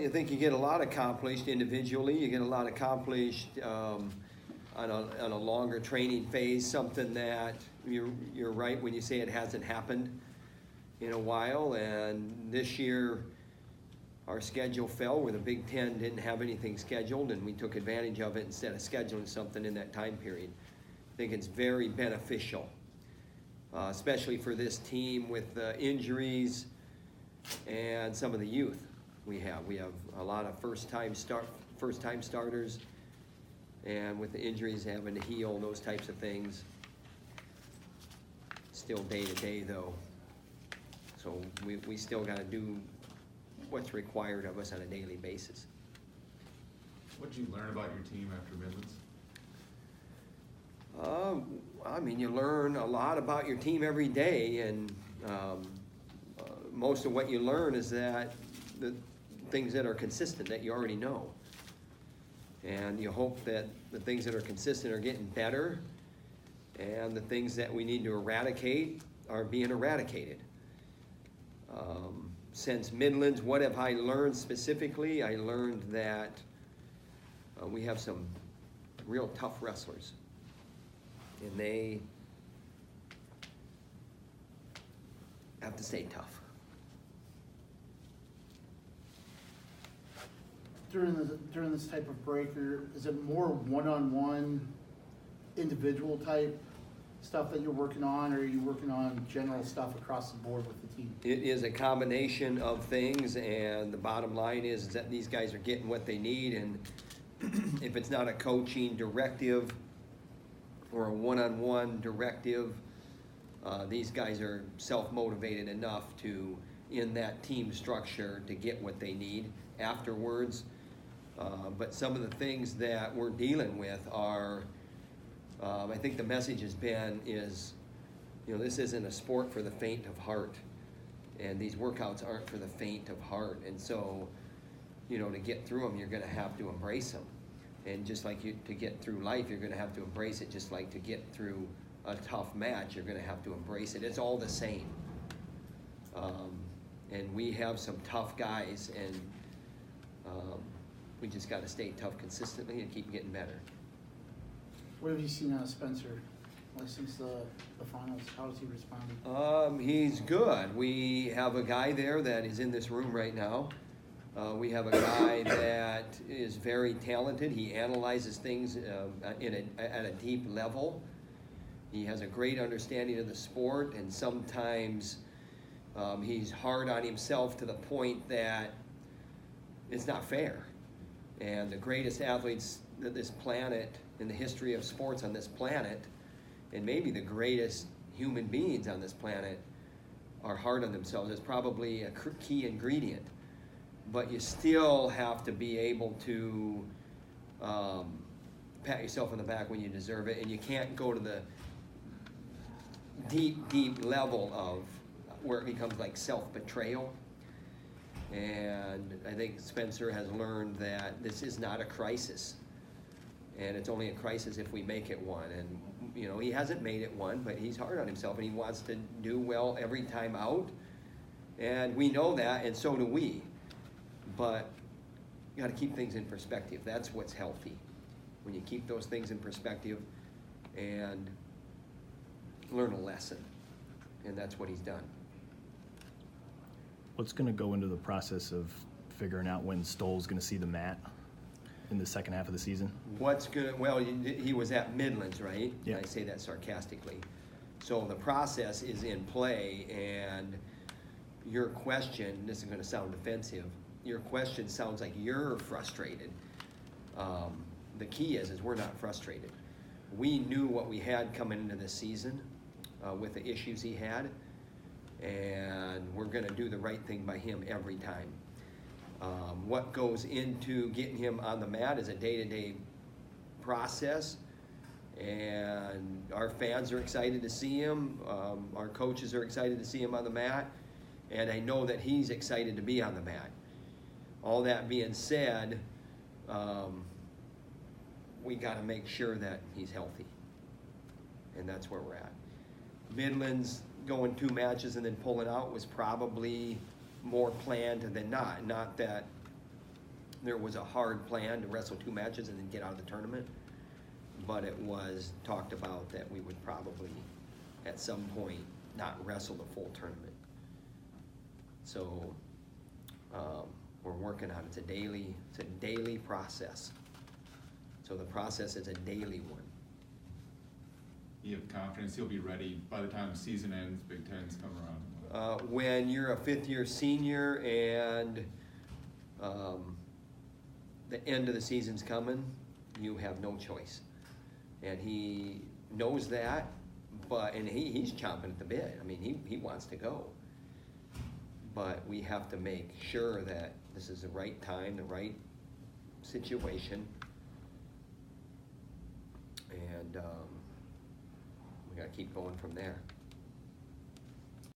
I think you get a lot accomplished individually. You get a lot accomplished on a longer training phase, something that you're right when you say it hasn't happened in a while. And this year, our schedule fell where the Big Ten didn't have anything scheduled, and we took advantage of it instead of scheduling something in that time period. I think it's very beneficial, especially for this team with injuries and some of the youth we have. We have a lot of first-time starters, and with the injuries having to heal, those types of things. Still day-to-day, though. So we still got to do what's required of us on a daily basis. What did you learn about your team after Midlands? I mean, you learn a lot about your team every day, and most of what you learn is that the things that are consistent that you already know. And you hope that the things that are consistent are getting better, and the things that we need to eradicate are being eradicated. Since Midlands, what have I learned specifically? I learned that we have some real tough wrestlers, and they have to stay tough. During this type of breaker, is it more one-on-one, individual type stuff that you're working on, or are you working on general stuff across the board with the team? It is a combination of things, and the bottom line is that these guys are getting what they need, and if it's not a coaching directive or a one-on-one directive, these guys are self-motivated enough to, in that team structure, to get what they need afterwards. But some of the things that we're dealing with are, I think the message has been is, this isn't a sport for the faint of heart, and these workouts aren't for the faint of heart. And so, to get through them, you're going to have to embrace them. And just like to get through life, you're going to have to embrace it. Just like to get through a tough match, you're going to have to embrace it. It's all the same. And we have some tough guys, and we just got to stay tough consistently and keep getting better. What have you seen out of Spencer since the finals? How has he responded? He's good. We have a guy there that is in this room right now. We have a guy that is very talented. He analyzes things at a deep level. He has a great understanding of the sport, and sometimes he's hard on himself to the point that it's not fair. And the greatest athletes that this planet, in the history of sports on this planet, and maybe the greatest human beings on this planet, are hard on themselves. It's probably a key ingredient. But you still have to be able to pat yourself on the back when you deserve it, and you can't go to the deep level of where it becomes like self-betrayal. And I think Spencer has learned that this is not a crisis, and it's only a crisis if we make it one. And he hasn't made it one, but he's hard on himself, and he wants to do well every time out, and we know that, and so do we. But you got to keep things in perspective. That's what's healthy, when you keep those things in perspective and learn a lesson, and that's what he's done. What's going to go into the process of figuring out when Stoll's going to see the mat in the second half of the season? He was at Midlands, right? Yeah. I say that sarcastically. So the process is in play, and your question, this is going to sound defensive, your question sounds like you're frustrated. The key is we're not frustrated. We knew what we had coming into this season with the issues he had, and we're going to do the right thing by him every time. What goes into getting him on the mat is a day-to-day process, and our fans are excited to see him. Our coaches are excited to see him on the mat, and I know that he's excited to be on the mat. All that being said, we got to make sure that he's healthy, and that's where we're at. Midlands going 2 matches and then pulling out was probably more planned than not. Not that there was a hard plan to wrestle 2 matches and then get out of the tournament. But it was talked about that we would probably, at some point, not wrestle the full tournament. So, we're working on it. It's a daily process. So the process is a daily one. You have confidence he'll be ready by the time the season ends, Big Ten's come around? When you're a 5th-year senior and the end of the season's coming, you have no choice. And he knows that, and he's chomping at the bit. I mean, he wants to go. But we have to make sure that this is the right time, the right situation. And we gotta keep going from there.